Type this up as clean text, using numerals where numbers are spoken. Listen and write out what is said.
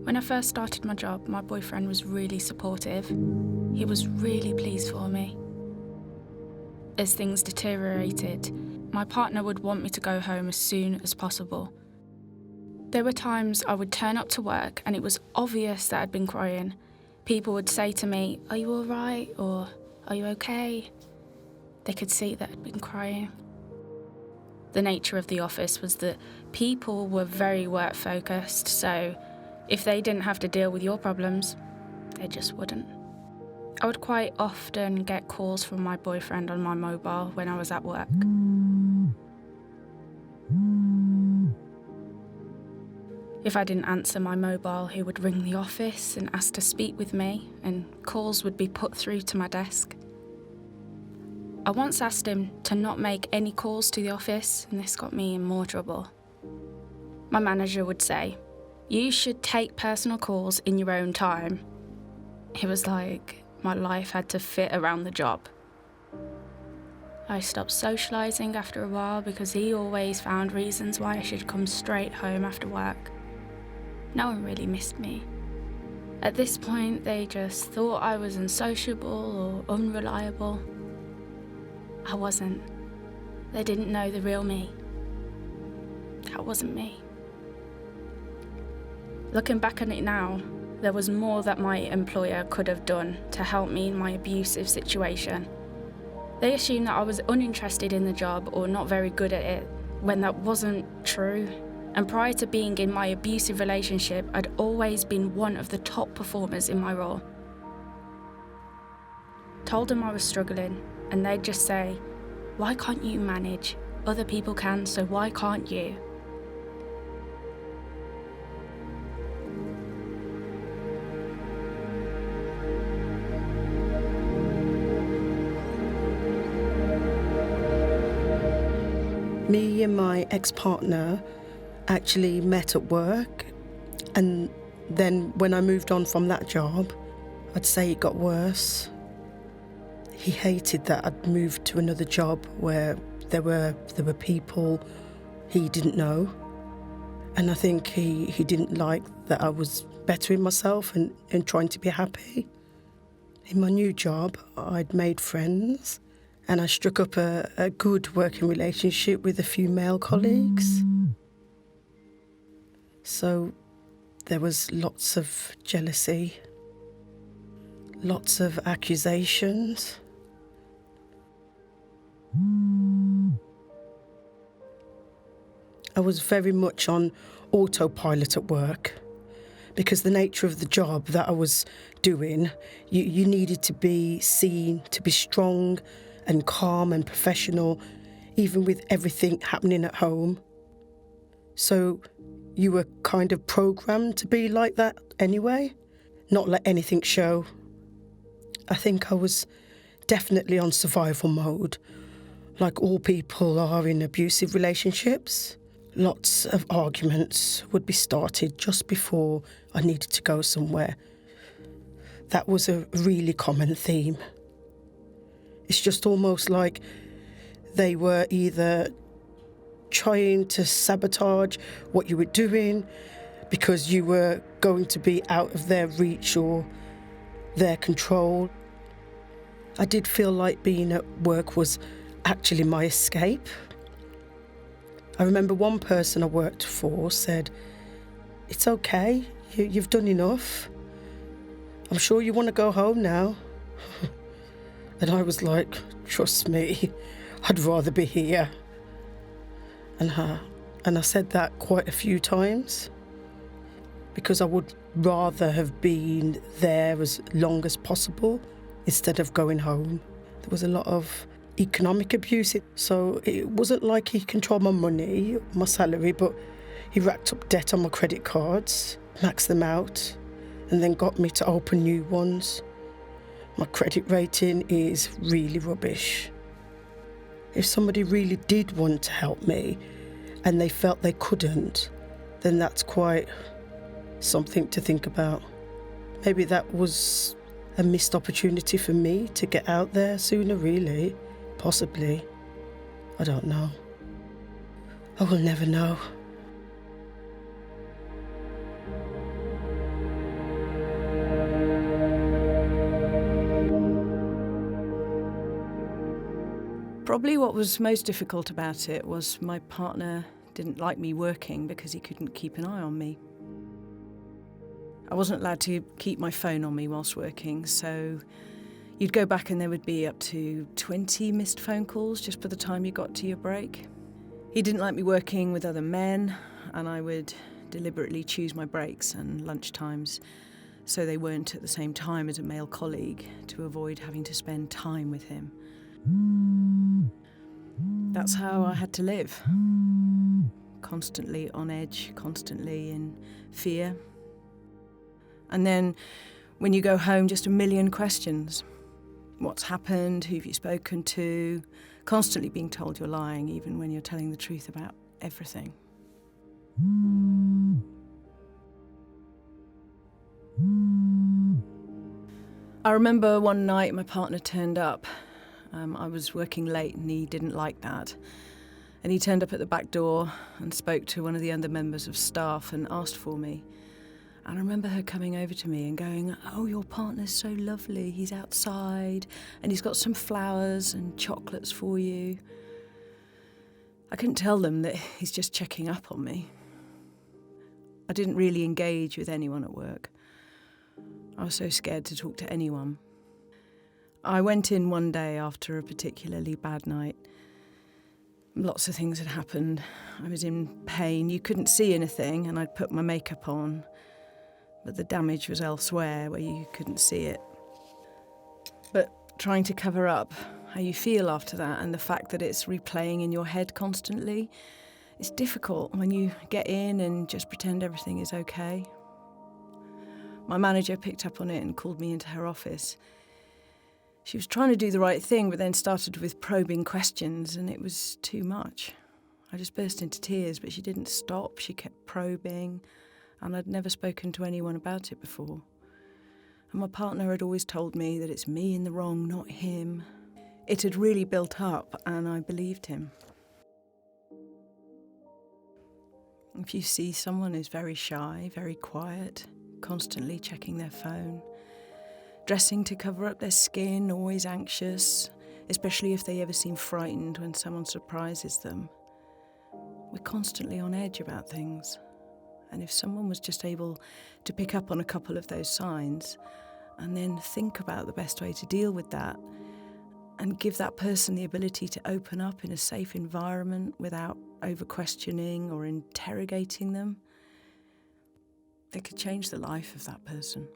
When I first started my job, my boyfriend was really supportive. He was really pleased for me. As things deteriorated, my partner would want me to go home as soon as possible. There were times I would turn up to work and it was obvious that I'd been crying. People would say to me, "Are you all right?" or "Are you okay?" They could see that I'd been crying. The nature of the office was that people were very work focused, so if they didn't have to deal with your problems, they just wouldn't. I would quite often get calls from my boyfriend on my mobile when I was at work. If I didn't answer my mobile, he would ring the office and ask to speak with me, and calls would be put through to my desk. I once asked him to not make any calls to the office, and this got me in more trouble. My manager would say, "You should take personal calls in your own time." It was like my life had to fit around the job. I stopped socialising after a while because he always found reasons why I should come straight home after work. No one really missed me. At this point, they just thought I was unsociable or unreliable. I wasn't. They didn't know the real me. That wasn't me. Looking back on it now, there was more that my employer could have done to help me in my abusive situation. They assumed that I was uninterested in the job or not very good at it, when that wasn't true. And prior to being in my abusive relationship, I'd always been one of the top performers in my role. Told them I was struggling, and they'd just say, "Why can't you manage? Other people can, so why can't you?" Me and my ex-partner actually met at work, and then when I moved on from that job, I'd say it got worse. He hated that I'd moved to another job where there were people he didn't know, and I think he didn't like that I was bettering myself and trying to be happy. In my new job, I'd made friends, and I struck up a good working relationship with a few male colleagues. So there was lots of jealousy, lots of accusations. I was very much on autopilot at work because the nature of the job that I was doing, you needed to be seen to be strong and calm and professional, even with everything happening at home. So you were kind of programmed to be like that anyway, not let anything show. I think I was definitely on survival mode, like all people are in abusive relationships. Lots of arguments would be started just before I needed to go somewhere. That was a really common theme. It's just almost like they were either trying to sabotage what you were doing because you were going to be out of their reach or their control. I did feel like being at work was actually my escape. I remember one person I worked for said, "It's okay, you've done enough. I'm sure you want to go home now." And I was like, "Trust me, I'd rather be here." And I said that quite a few times because I would rather have been there as long as possible instead of going home. There was a lot of economic abuse, so it wasn't like he controlled my money, my salary, but he racked up debt on my credit cards, maxed them out, and then got me to open new ones. My credit rating is really rubbish. If somebody really did want to help me and they felt they couldn't, then that's quite something to think about. Maybe that was a missed opportunity for me to get out there sooner, really. Possibly. I don't know. I will never know. Probably what was most difficult about it was my partner didn't like me working because he couldn't keep an eye on me. I wasn't allowed to keep my phone on me whilst working, so you'd go back and there would be up to 20 missed phone calls just by the time you got to your break. He didn't like me working with other men, and I would deliberately choose my breaks and lunchtimes so they weren't at the same time as a male colleague to avoid having to spend time with him. That's how I had to live. Constantly on edge, constantly in fear. And then when you go home, just a million questions. What's happened? Who have you spoken to? Constantly being told you're lying, even when you're telling the truth about everything. I remember one night my partner turned up. I was working late and he didn't like that. And he turned up at the back door and spoke to one of the other members of staff and asked for me. And I remember her coming over to me and going, "Oh, your partner's so lovely. He's outside and he's got some flowers and chocolates for you." I couldn't tell them that he's just checking up on me. I didn't really engage with anyone at work. I was so scared to talk to anyone. I went in one day after a particularly bad night. Lots of things had happened. I was in pain. You couldn't see anything, and I'd put my makeup on. But the damage was elsewhere where you couldn't see it. But trying to cover up how you feel after that and the fact that it's replaying in your head constantly, it's difficult when you get in and just pretend everything is okay. My manager picked up on it and called me into her office. She was trying to do the right thing, but then started with probing questions, and it was too much. I just burst into tears, but she didn't stop. She kept probing, and I'd never spoken to anyone about it before. And my partner had always told me that it's me in the wrong, not him. It had really built up, and I believed him. If you see someone who's very shy, very quiet, constantly checking their phone, dressing to cover up their skin, always anxious, especially if they ever seem frightened when someone surprises them. We're constantly on edge about things. And if someone was just able to pick up on a couple of those signs and then think about the best way to deal with that and give that person the ability to open up in a safe environment without over-questioning or interrogating them, they could change the life of that person.